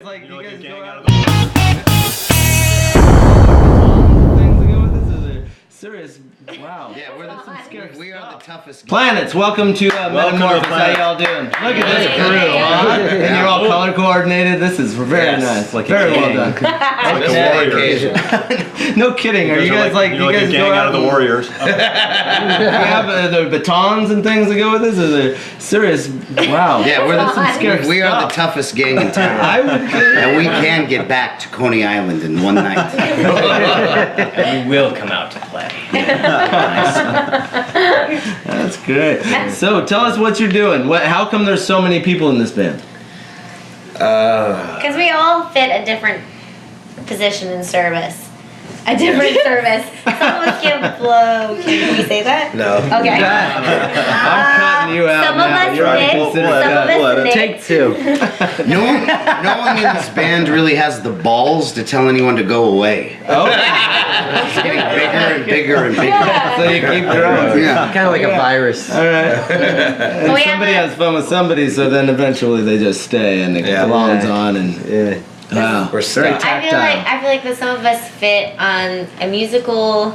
Like you guys go out. Serious. Wow. Yeah, we are the toughest. Planets, welcome to Metamorphis. How y'all doing? Look at this crew, huh? And you're all color coordinated. This is very nice. Like very well done. Like a Warriors. No kidding. Are you guys like you guys gang go out of the Warriors? You have the batons and things that go with this? Is it serious? Wow. Yeah, we are the stuff. toughest gang in town. I would And we can get back to Coney Island in one night. We will come out to play. That's great. So tell us what you're doing. How come there's so many people in this band? Because we all fit a different position in service. A different service. Some of us can blow. Can we say that? No. Okay. I'm cutting you out Some now. of us You're already knit, considered some of cut. us knit. Take two. No one in this band really has the balls to tell anyone to go away. Oh, It's getting bigger and bigger and bigger. so you keep growing. Yeah. Kind of like a virus. All right. And We somebody have has fun with somebody, so then eventually they just stay and it belongs on and wow. We're stuck. I feel like that some of us fit on a musical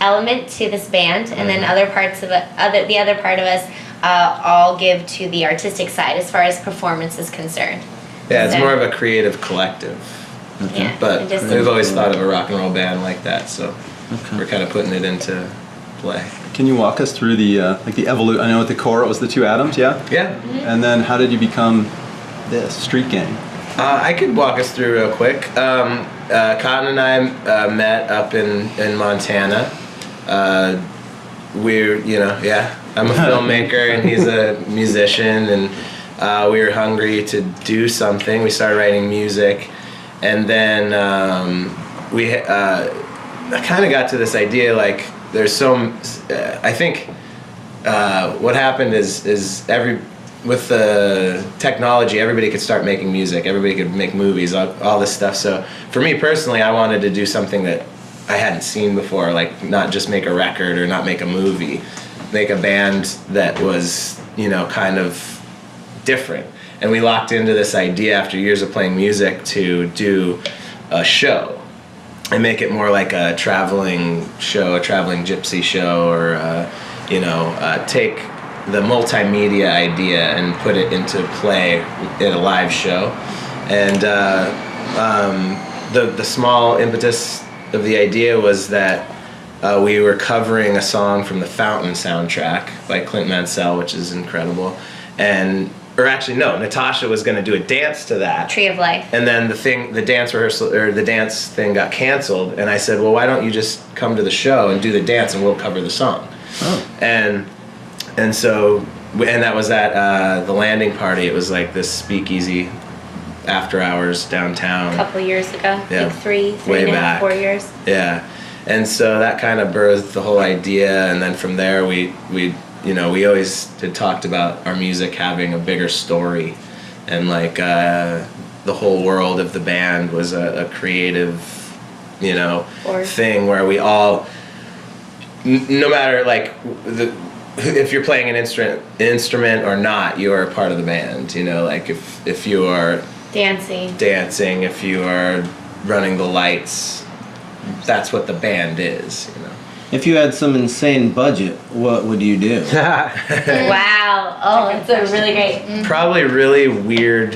element to this band, and then other parts of it, the other part of us all give to the artistic side as far as performance is concerned. Yeah, it's So- more of a creative collective. Yeah, But it just- we've always thought of a rock and roll band like that, so we're kind of putting it into play. Can you walk us through the evolution? I know at the core it was the two atoms, yeah? Yeah. And then how did you become this Street Gang? I could walk us through real quick. Cotton and I met up in Montana. I'm a filmmaker and he's a musician, and we were hungry to do something. We started writing music, and then I kind of got to this idea like there's I think what happened is with the technology, everybody could start making music, everybody could make movies, all this stuff. So for me personally, I wanted to do something that I hadn't seen before, like not just make a record or not make a movie, make a band that was, kind of different. And we locked into this idea after years of playing music to do a show and make it more like a traveling show, a traveling gypsy show, or, take the multimedia idea and put it into play in a live show. And the small impetus of the idea was that we were covering a song from the Fountain soundtrack by Clint Mansell, which is incredible. Natasha was going to do a dance to that. Tree of Life. And then the dance rehearsal or the dance thing got canceled, and I said, well, why don't you just come to the show and do the dance and we'll cover the song. Oh. And that was at the landing party. It was like this speakeasy after hours downtown. A couple years ago. Yeah. Like three Way and a half, back. 4 years. Yeah. And so that kind of birthed the whole idea, and then from there we always had talked about our music having a bigger story, and like the whole world of the band was a creative, thing where we all, no matter like if you're playing an instrument or not, you are a part of the band. Like if you are dancing, if you are running the lights, that's what the band is. If you had some insane budget, what would you do? Wow. Oh, that's a really great. Probably really weird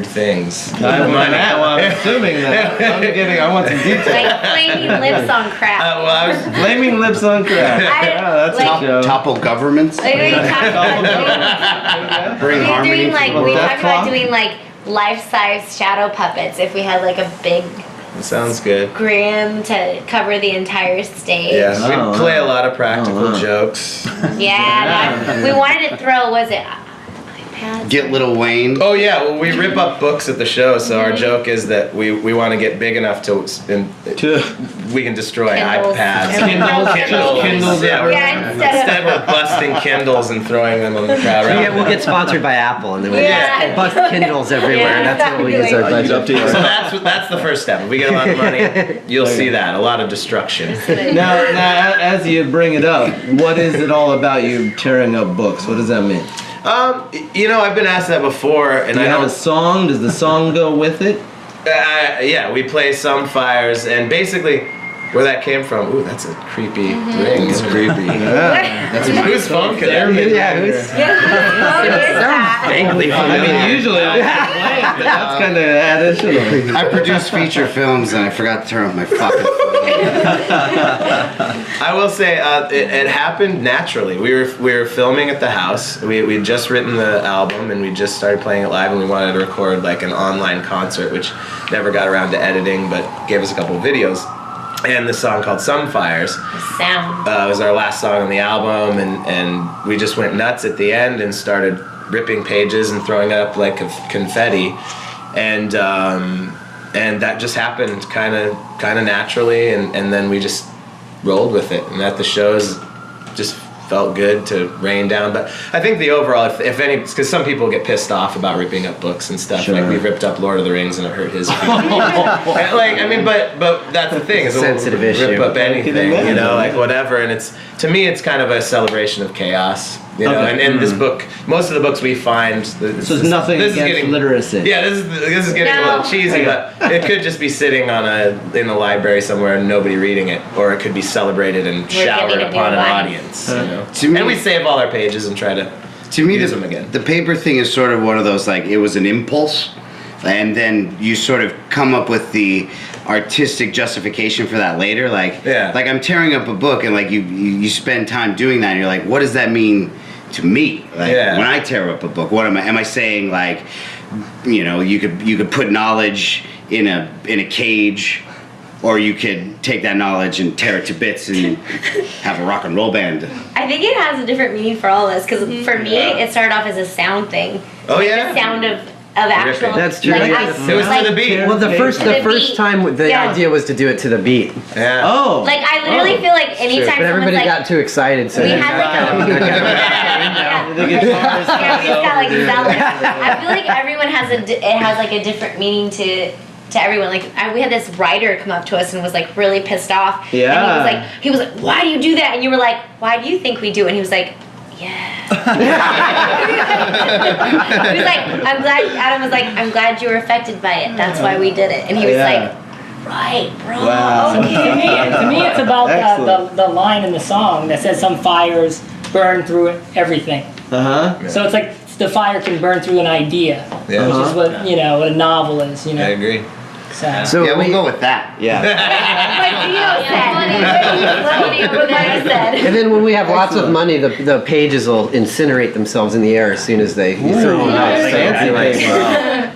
things. I'm assuming that. I'm kidding. I want some details. Like flaming lips on crack. Flaming lips on crack. That's a show. Topple governments. Like we talked about Bring harmony. we Death talked about Claw? doing like life-size shadow puppets if we had like a big Sounds good. grim to cover the entire stage. Yeah, Oh, we play a lot of practical wow. jokes. Yeah, we wanted to throw, was it iPads? Get Lil Wayne. Oh yeah, well we rip up books at the show, so our joke is that we want to get big enough we can destroy Kindles. iPads, Kindles yeah. Yeah, Instead of busting Kindles and throwing them on the crowd. We'll get sponsored by Apple, and then we'll Yeah. just bust Kindles everywhere. Yeah, That's what we use our exactly. budget. So that's the first step. If we get a lot of money, you'll see that, a lot of destruction. Now, as you bring it up, what is it all about you tearing up books? What does that mean? I've been asked that before, and Do you I have don't. a song? Does the song go with it? Yeah, we play Some Fires, and basically, where that came from. Ooh, that's a creepy ring. It's creepy. Yeah. That's whose phone could that be? Yeah, who's vaguely I mean, familiar. usually I complain, but that's kind of additional. I produce feature films and I forgot to turn off my fucking phone. I will say it happened naturally. We were filming at the house. We'd just written the album and we just started playing it live, and we wanted to record like an online concert, which never got around to editing, but gave us a couple of videos. And the song called Some Fires Sound. was our last song on the album, and we just went nuts at the end and started ripping pages and throwing it up like confetti, and that just happened kind of naturally, and then we just rolled with it, and at the shows just felt good to rain down. But I think the overall, if any, because some people get pissed off about ripping up books and stuff. Sure. Like we ripped up Lord of the Rings and it hurt his feelings. but that's the thing. Is Sensitive we'll issue. Rip up anything, imagine. like whatever. And to me, it's kind of a celebration of chaos. Okay. And this book, most of the books we find. So there's nothing against literacy. Yeah, this is getting a little cheesy, but it could just be sitting in a library somewhere and nobody reading it, or it could be celebrated and showered giving a new upon an life. audience. To me- And we save all our pages and try to use them again. The paper thing is sort of one of those, like, it was an impulse, and then you sort of come up with the artistic justification for that later. Like I'm tearing up a book, and like you spend time doing that, and you're like, what does that mean to me? Like when I tear up a book, what am I saying? Like, you could put knowledge in a cage, or you could take that knowledge and tear it to bits and have a rock and roll band. I think it has a different meaning for all of us, because for me, it started off as a sound thing. Oh, Like yeah? the sound of actual. That's true. Like, It was to the beat. Well, the first The first beat. time the Yeah. idea was to do it to the beat, Yeah. Oh. Like I literally feel like anytime but everybody someone's like, got too excited, so we then had like a The guitarist yeah, we just got like over. zealous. I feel like everyone has it has like a different meaning to everyone. Like we had this writer come up to us and was like really pissed off. Yeah. And he was like, why do you do that? And you were like, why do you think we do it? And he was like, yeah. He was like, Adam was like, I'm glad you were affected by it. That's why we did it. And he was like, right, bro. Wow. Okay. To me, it's about Excellent. the line in the song that says some fires burn through everything. Uh-huh. So it's like the fire can burn through an idea, Yeah. which is what what a novel is. I agree. So Yeah, we'll go with that. yeah. Like Dino said. And then when we have lots of money, the pages will incinerate themselves in the air as soon as you throw them out. So it'll be like,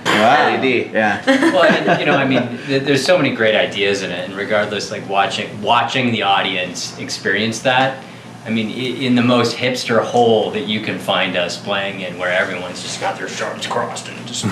LED. yeah. Well, and, I mean, there's so many great ideas in it, and regardless, like watching the audience experience that. I mean, in the most hipster hole that you can find us playing in, where everyone's just got their arms crossed and just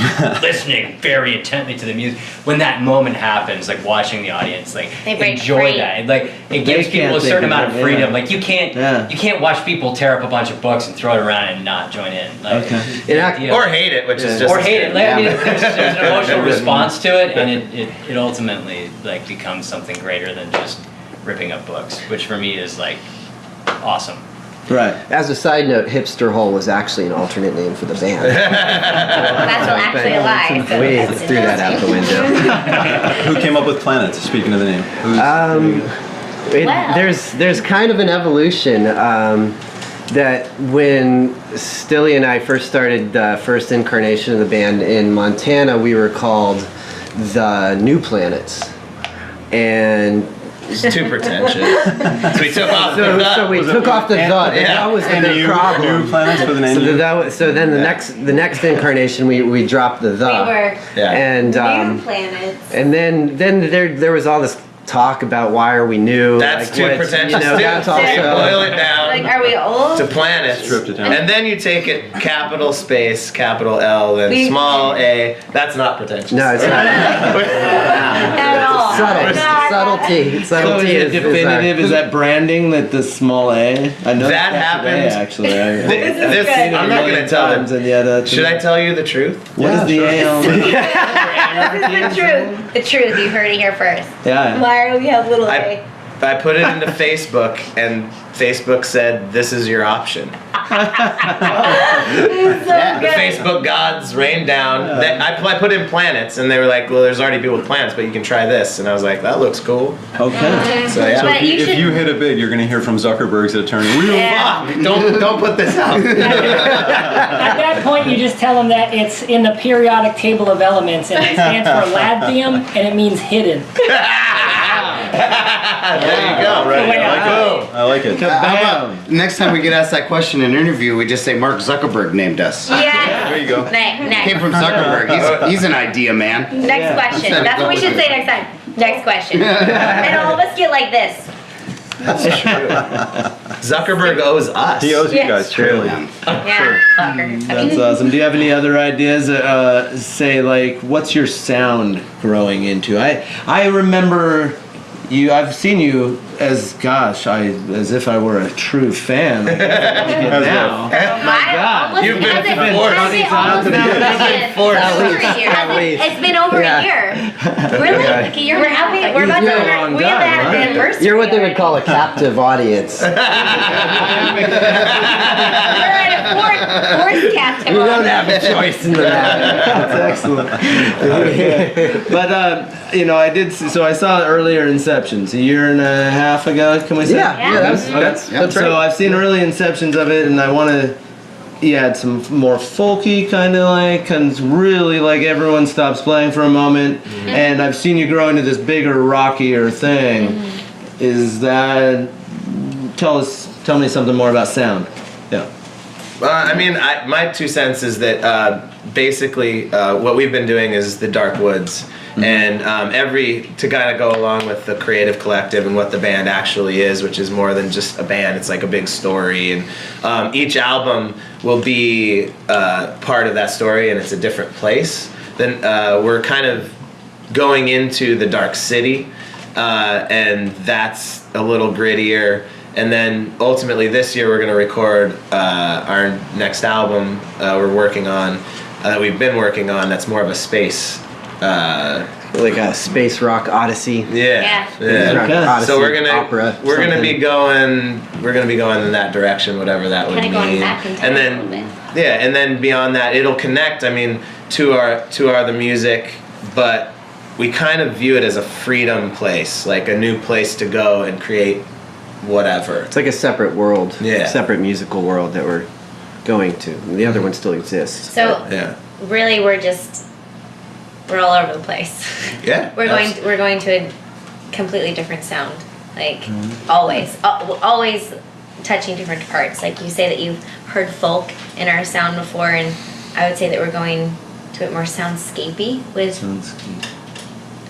listening very intently to the music. When that moment happens, like watching the audience, like They break enjoy free. that. Like it gives can't people a take certain it, amount of yeah. freedom. Like you can't watch people tear up a bunch of books and throw it around and not join in. Like, Okay. the idea- Or hate it, which is just or as hate good. it. Like, I mean, there's an emotional response to it, and it ultimately like becomes something greater than just ripping up books, which for me is like awesome. Right. As a side note, Hipster Hole was actually an alternate name for the band. That's actually a lie. So We that's threw that out the window. Who came up with Planets? Speaking of the name. Well. There's kind of an evolution that when Stilly and I first started the first incarnation of the band in Montana, we were called the New Planets, and It's too pretentious. So we took off the so we took off the the. And that was the big problem. New Planets with an So, N. so then the next incarnation we dropped the. We were And new planets. and then there was all this talk about why are we new? That's like, too what's- pretentious too. That's So you also. boil it down Like, are we old? to planets, Stripped it down. and then you take it capital space, capital L, then We- small a. That's not pretentious. No, it's not. Not at all. Subtle. Not Subtlety. So Subtlety is it definitive? Is that branding that the small A? I know That that's happened. actually. This, good. I'm not gonna tell times, it. and yet, Should I tell you the truth? What is the A on? This is the truth. The truth. You heard it here first. Yeah. Why do we have little A? I put it into Facebook, and Facebook said, "This is your option." The Facebook gods rained down. I put in planets, and they were like, "Well, there's already people with planets, but you can try this." And I was like, "That looks cool." Okay. So yeah. So But you if should- you hit it big, you're going to hear from Zuckerberg's attorney. Yeah. Don't put this out. At that point, you just tell them that it's in the periodic table of elements, and it stands for lathium, and it means hidden. There you go. Right. Boom. I like it. How about next time we get asked that question in an interview, we just say Mark Zuckerberg named us. Yeah. There you go. Next. Came from Zuckerberg. He's an idea man. Next question. That's what we should say next time. Next question. And all of us get like this. Zuckerberg owes us. He owes you Yeah. guys. True. Truly. Yeah. Fucker. That's awesome. Do you have any other ideas? Say like, what's your sound growing into? I remember you. I've seen you as if I were a true fan. Like, now. My God. You've been Has it forced. almost it's been over a year. Really? Like a year? We're happy. We're about to. You've been a long We have time, had huh? an anniversary. You're what they would already. call a captive audience. We're at a fourth captive. You don't have a choice in the matter. That's excellent. But I did. So I saw earlier Inceptions a year and a half ago. Can we say? Yeah, that's right. So I've seen early Inceptions of it, and I want to. Add some more folky kind of really like everyone stops playing for a moment, and I've seen you grow into this bigger, rockier thing. Is that? Tell me something more about sound. Yeah. My 2 cents is that basically what we've been doing is the Dark Woods, and to kind of go along with the creative collective and what the band actually is, which is more than just a band. It's like a big story, and each album will be part of that story, and it's a different place. Then we're kind of going into the Dark City, and that's a little grittier. And then ultimately this year we're going to record our next album we're working on, that we've been working on, that's more of a space. Like a space rock odyssey. Yeah. Rock odyssey, So we're gonna opera, be going in that direction, whatever that would Kind mean. of going back in time And a then little bit. and then beyond that it'll connect, to the music, but we kind of view it as a freedom place, like a new place to go and create whatever. It's like a separate world, Yeah. separate musical world that we're going to. The other one still exists. So Yeah. really, we're all over the place. Yeah. We're going to a completely different sound, like always touching different parts. Like you say that you've heard folk in our sound before, and I would say that we're going to it more soundscapey.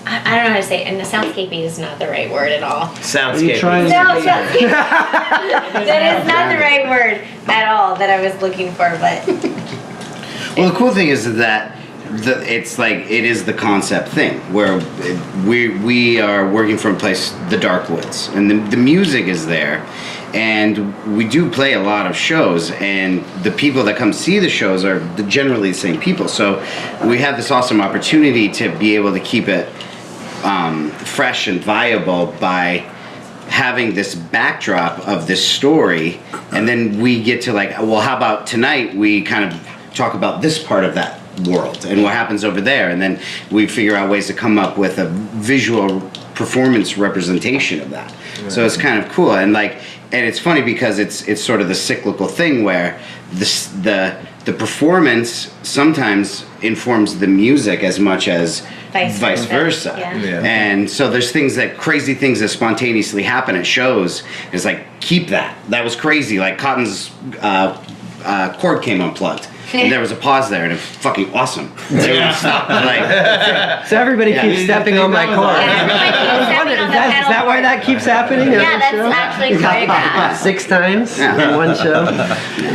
I don't know how to say it, and the soundscapey is not the right word at all. Soundscape. No, soundscape. That is not the right word at all that I was looking for, but Well, the cool thing is that it is the concept thing where we are working from a place, the Dark Woods, and the music is there, and we do play a lot of shows, and the people that come see the shows are generally the same people. So we have this awesome opportunity to be able to keep it fresh and viable by having this backdrop of this story, and then we get to how about tonight we kind of talk about this part of that world and what happens over there, and then we figure out ways to come up with a visual performance representation of that. Right. So it's kind of cool, and it's funny because it's sort of the cyclical thing where the performance sometimes informs the music as much as vice versa. Yeah. And so there's crazy things that spontaneously happen at shows. It's keep that. That was crazy. Like Cotton's cord came unplugged. And there was a pause there, and it was fucking awesome. Everyone stopped. So everybody keeps stepping on my car. Is that why that keeps happening? Yeah, that's actually choreographed. 6 times in one show.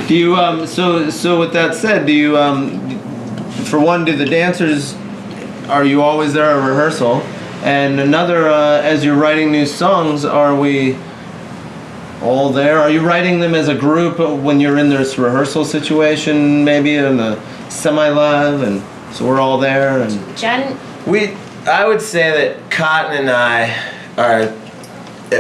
Do you so with that said, do you for one, do the dancers, are you always there at rehearsal? And another, as you're writing new songs, are we all there? Are you writing them as a group when you're in this rehearsal situation, maybe in the semi-live, and so we're all there? And John, I would say that Cotton and I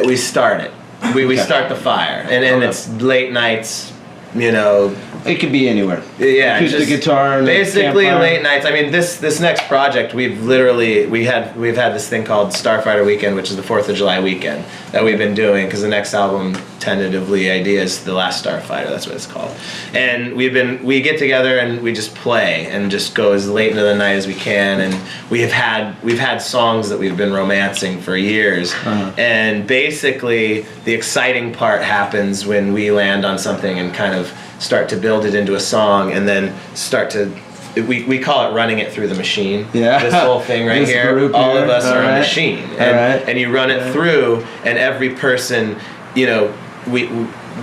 we start it. We start the fire, and it's late nights you know, It could be anywhere. yeah, Acoustic just guitar and basically campfire. late nights. I mean, this next project, we've had this thing called Starfighter Weekend, which is the 4th of July weekend that we've been doing, because the next album, tentatively, idea is The Last Starfighter. That's what it's called. And we get together and we just play and just go as late into the night as we can. And we've had songs that we've been romancing for years. And basically, the exciting part happens when we land on something and kind of start to build it into a song, and then start to we call it running it through the machine. Yeah. This whole thing right This here, group all here. of us All are right. a machine, All right. and you run it through, and every person, you know,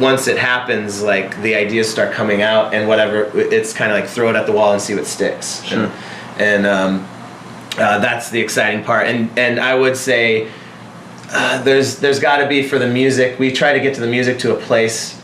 once it happens, like the ideas start coming out, and whatever, it's kind of like throw it at the wall and see what sticks. Sure. And that's the exciting part. And I would say there's got to be, for the music, we try to get to the music to a place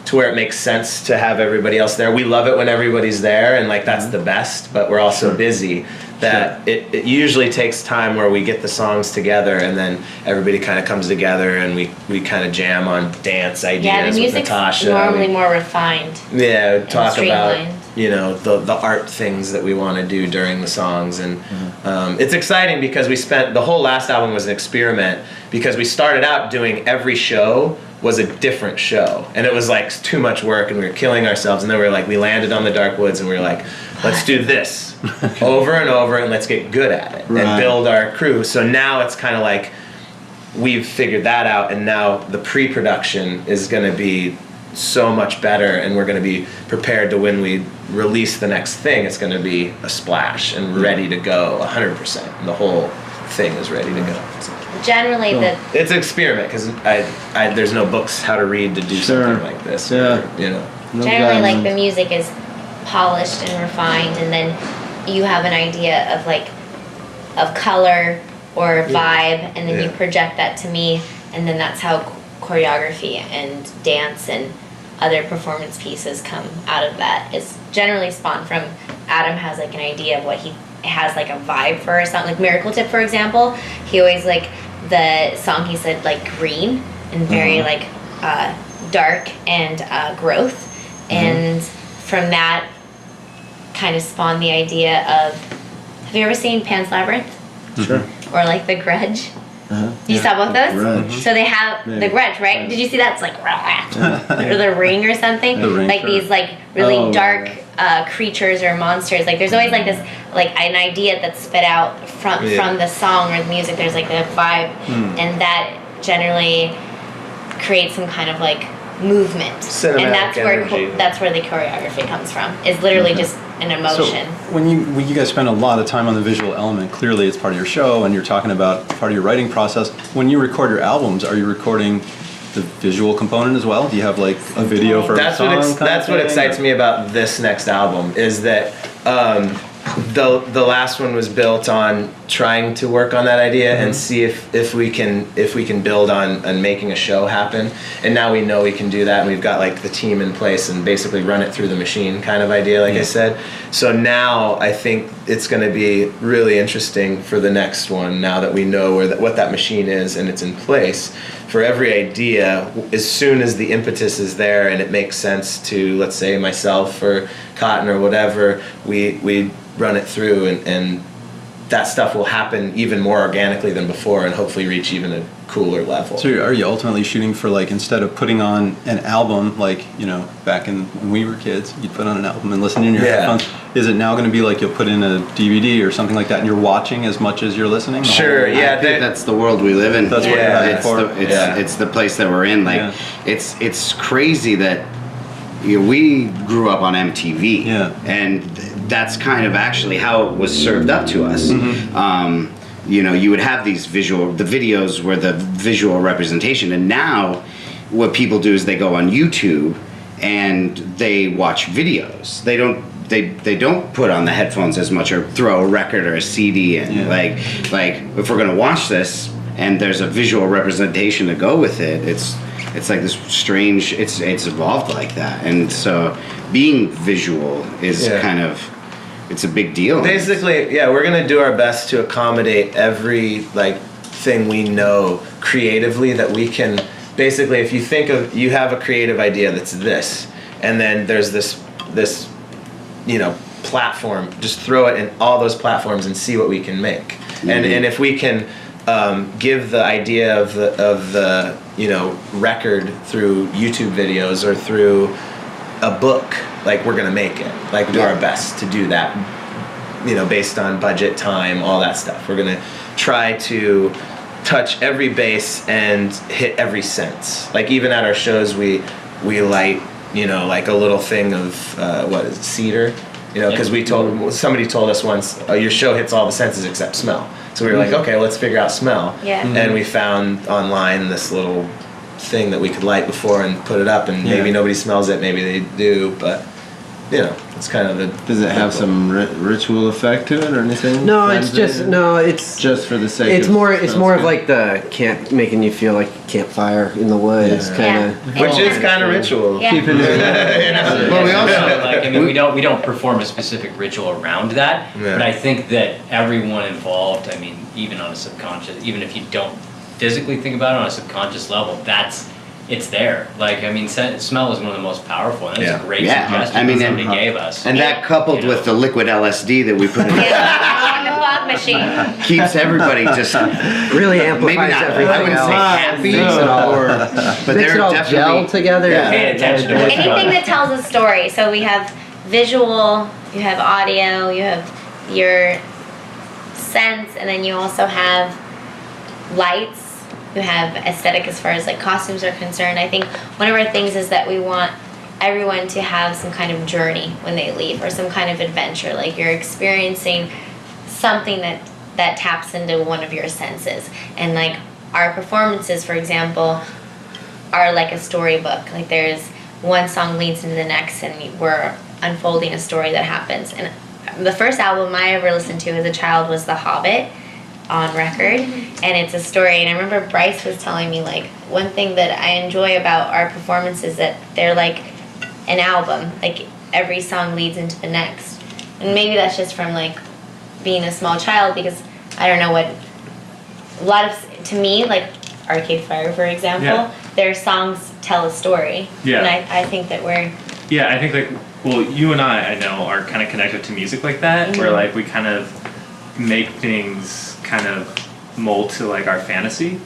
to where it makes sense to have everybody else there. We love it when everybody's there, and like that's the best, but we're also busy that it usually takes time where we get the songs together, and then everybody kind of comes together, and we kind of jam on dance ideas. Yeah, the with music's Natasha. normally more refined. Yeah, talk about, streamlined. you know, the art things that we want to do during the songs. And it's exciting because the whole last album was an experiment, because we started out doing every show was a different show, and it was like too much work, and we were killing ourselves. And then we landed on the Dark Woods, and we were like, let's do this over and over, and let's get good at it and build our crew. So now it's kind of like we've figured that out, and now the pre-production is going to be so much better, and we're going to be prepared to, when we release the next thing, it's going to be a splash and ready to go 100%. The whole thing is ready to go. Generally, It's an experiment, because I there's no books how to read to do something like this. Yeah. Or, you know. generally like the music is polished and refined, and then you have an idea of color or vibe, and then you project that to me, and then that's how choreography and dance and other performance pieces come out of that. It's generally spawned from Adam has like an idea of what he has, like a vibe for a song, like Miracle Tip, for example. He always, like, the song, he said like green and very like dark and growth, and from that kind of spawned the idea of, have you ever seen Pan's Labyrinth? Sure. Or like The Grudge? You saw both those? Grudge. So they have The Grudge, right? Did you see that? It's like or The Ring or something. The Ring, like sure. these like really dark creatures or monsters. Like there's always like this like an idea that's spit out from the song or the music. There's like a vibe, and that generally creates some kind of like movement. Cinematic and energy. that's where the choreography comes from. Is literally just an emotion. So when you guys spend a lot of time on the visual element, clearly it's part of your show, and you're talking about part of your writing process. When you record your albums, are you recording the visual component as well? Do you have like a video for a song? That's what excites me about this next album, is that the last one was built on trying to work on that idea and see if we can build on making a show happen. And now we know we can do that, and we've got like the team in place and basically run it through the machine kind of idea, like I said. So now I think it's going to be really interesting for the next one, now that we know what that machine is and it's in place. For every idea, as soon as the impetus is there and it makes sense to, let's say, myself or Cotton or whatever, we run it through, and that stuff will happen even more organically than before, and hopefully reach even a cooler level. So are you ultimately shooting for, like, instead of putting on an album, like, you know, back when we were kids, you'd put on an album and listen in your headphones. Is it now going to be like you'll put in a DVD or something like that, and you're watching as much as you're listening? Sure, yeah. I think that's the world we live in. That's what you're it's for. it's the place that we're in. Like, it's crazy that we grew up on MTV, and that's kind of actually how it was served up to us. You know, you would have the videos were the visual representation, and now what people do is they go on YouTube and they watch videos. They don't put on the headphones as much or throw a record or a CD in. Like if we're gonna watch this and there's a visual representation to go with it, it's like this strange. It's evolved like that, and so being visual is kind of. It's a big deal. Basically, we're gonna do our best to accommodate every thing we know creatively that we can. Basically, if you have a creative idea that's this, and then there's this platform. Just throw it in all those platforms and see what we can make. And if we can give the idea of the record through YouTube videos or through a book, like we're gonna make it. Like do our best to do that. Based on budget, time, all that stuff. We're gonna try to touch every base and hit every sense. Like even at our shows, we light like a little thing of what is it, cedar. Because somebody told us once, your show hits all the senses except smell. So we were like, okay, let's figure out smell. Yeah. And we found online this little thing that we could light before and put it up, and maybe nobody smells it, maybe they do, but it's kind of the. Does it have some ritual effect to it or anything? No, it's just for the sake. It's more of like the making you feel like a campfire in the woods, kind of. Which is kind of ritual. Yeah. Keeping it. Well, we also we don't perform a specific ritual around that, but I think that everyone involved, even on a subconscious, even if you don't physically think about it on a subconscious level, it's there. Smell is one of the most powerful, and it's a great suggestion that somebody gave us. And that coupled with the liquid LSD that we put in the fog machine keeps everybody just really amplifies everything. I wouldn't say happy, but makes it all gel together. Pay attention to what's going on. Anything that tells a story. So we have visual, you have audio, you have your sense, and then you also have lights. You have aesthetic as far as costumes are concerned. I think one of our things is that we want everyone to have some kind of journey when they leave, or some kind of adventure. Like you're experiencing something that taps into one of your senses. And our performances, for example, are like a storybook. Like there's one song leads into the next, and we're unfolding a story that happens. And the first album I ever listened to as a child was The Hobbit on record, and it's a story. And I remember Bryce was telling me one thing that I enjoy about our performances, that they're like an album. Like every song leads into the next, and maybe that's just from being a small child, because I don't know what a lot of, to me, Arcade Fire, for example, their songs tell a story. And I think that we're I think you and I know are kind of connected to music like that, where we kind of make things kind of mold to our fantasy,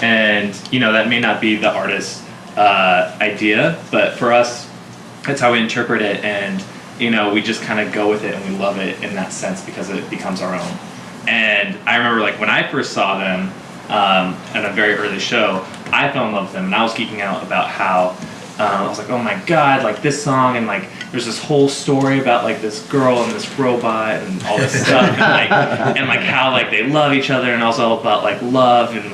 and that may not be the artist's idea, but for us that's how we interpret it, and we just kind of go with it, and we love it in that sense because it becomes our own. And I remember when I first saw them at a very early show, I fell in love with them, and I was geeking out about how I was like, oh my god, this song, and there's this whole story about this girl and this robot and all this stuff, and how they love each other, and also about love and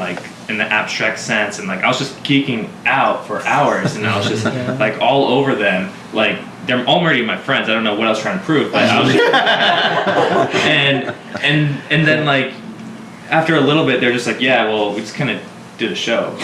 in the abstract sense, and I was just geeking out for hours, and I was just all over them. They're already my friends. I don't know what I was trying to prove, but I was just and then after a little bit, they're just we just kind of did a show.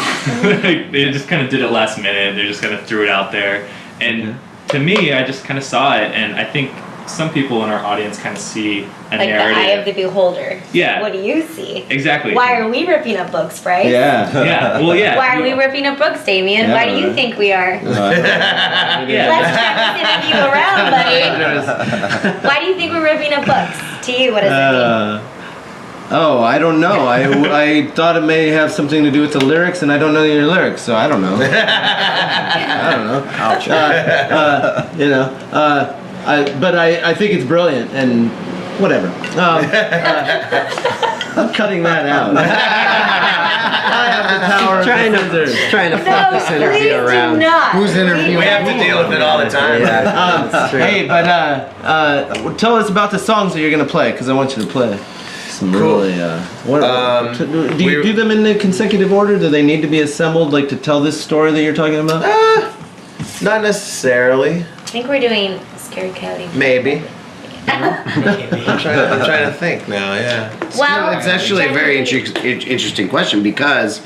They just kind of did it last minute. They just kind of threw it out there, and to me, I just kind of saw it, and I think some people in our audience kind of see a narrative. The eye of the beholder. Yeah. What do you see? Exactly. Why are we ripping up books, Bryce? Yeah. Well, yeah. Why are we ripping up books, Damien? Why do you think we are? Yeah. Let's turn this interview around, buddy. Why do you think we're ripping up books? To you, what does it mean? Oh, I don't know. I thought it may have something to do with the lyrics, and I don't know your lyrics, so I don't know. I don't know. Ouch. But I think it's brilliant, and whatever. I'm cutting that out. I have the power. Trying to flip this interview around. Not. Who's interviewing? We have to deal with it all the time. Yeah, hey, but tell us about the songs that you're gonna play, because I want you to play. Really, do you do them in the consecutive order? Do they need to be assembled to tell this story that you're talking about? Not necessarily. I think we're doing Scared Coyote. Maybe. I'm trying to think now. Yeah. Well, it's actually a very interesting question, because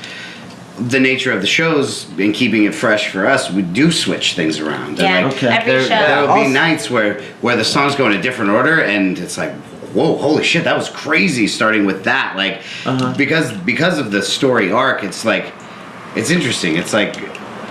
the nature of the shows and keeping it fresh for us, we do switch things around. Yeah. Every show. There will be nights where the songs go in a different order, and it's whoa, holy shit, that was crazy starting with that. Because of the story arc, it's interesting. It's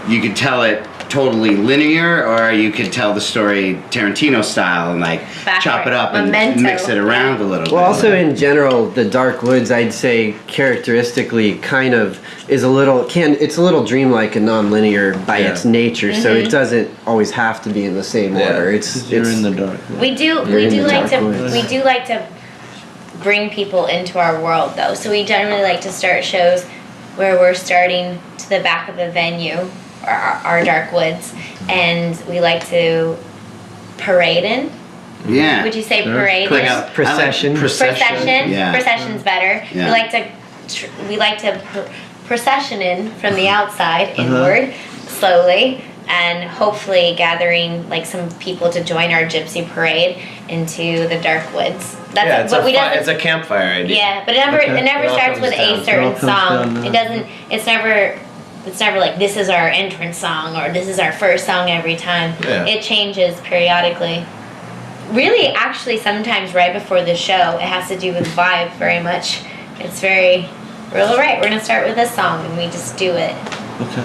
you could tell it totally linear, or you could tell the story Tarantino style and like chop it up Memento. and mix it around a little bit. Well, also in general, the Dark Woods, I'd say characteristically kind of is it's a little dreamlike and non-linear by its nature, so it doesn't always have to be in the same order. It's in the dark. We do like to bring people into our world though. So we generally like to start shows where we're starting to the back of the venue, our Dark Woods, and we like to parade in. Yeah. Would you say parade? Procession. Procession. Yeah. Procession's better. Yeah. We like to procession in from the outside inward, slowly, and hopefully gathering like some people to join our gypsy parade into the Dark Woods. That's it's a campfire idea. Yeah, but it never starts with a certain song. It's never like this is our entrance song or this is our first song every time. Yeah. It changes periodically. Really, actually, sometimes right before the show, it has to do with vibe very much. It's very, all right, we're going to start with this song, and we just do it. Okay.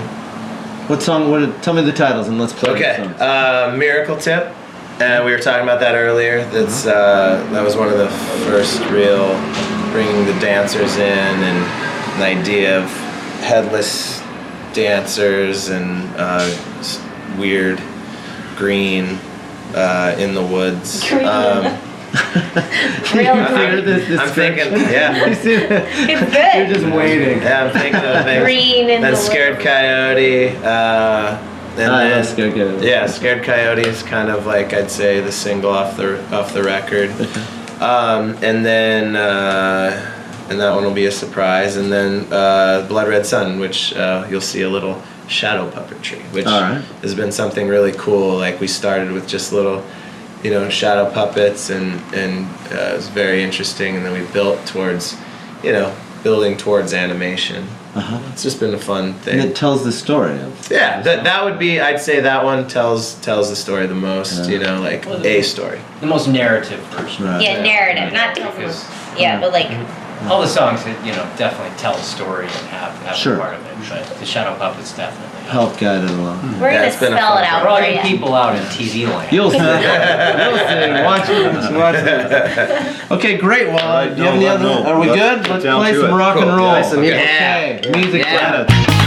What song? Tell me the titles, and let's play the songs. Miracle Tip. We were talking about that earlier. That was one of the first real bringing the dancers in and an idea of headless dancers and weird green in the woods. Real I'm thinking, yeah. It's good. You're just waiting. Yeah, I'm thinking of things. Green in the woods. Scared Coyote. Scared Coyote. Yeah, Scared Coyote is kind of like I'd say the single off the record. And then and that one will be a surprise. And then Blood Red Sun, which you'll see a little shadow puppetry, which has been something really cool. Like we started with just little, shadow puppets, and it was very interesting. And then we built towards, building towards animation. It's just been a fun thing. And it tells the story of. Yeah, that would be. I'd say that one tells the story the most. Like a story. The most narrative version. Right. Yeah, narrative, not tells but like. All the songs, definitely tell a story and have Sure. a part of it. But the Shadow Puppets definitely Help guide it along. We're going to it's been a spell fun it out For all for you you. people out in TV land. You'll see. Watch it. Okay, great. Well, do you have any other? Are we good? Let's Down play to some it. rock and Cool. roll. Yeah, some Okay, music. Yeah. Credits.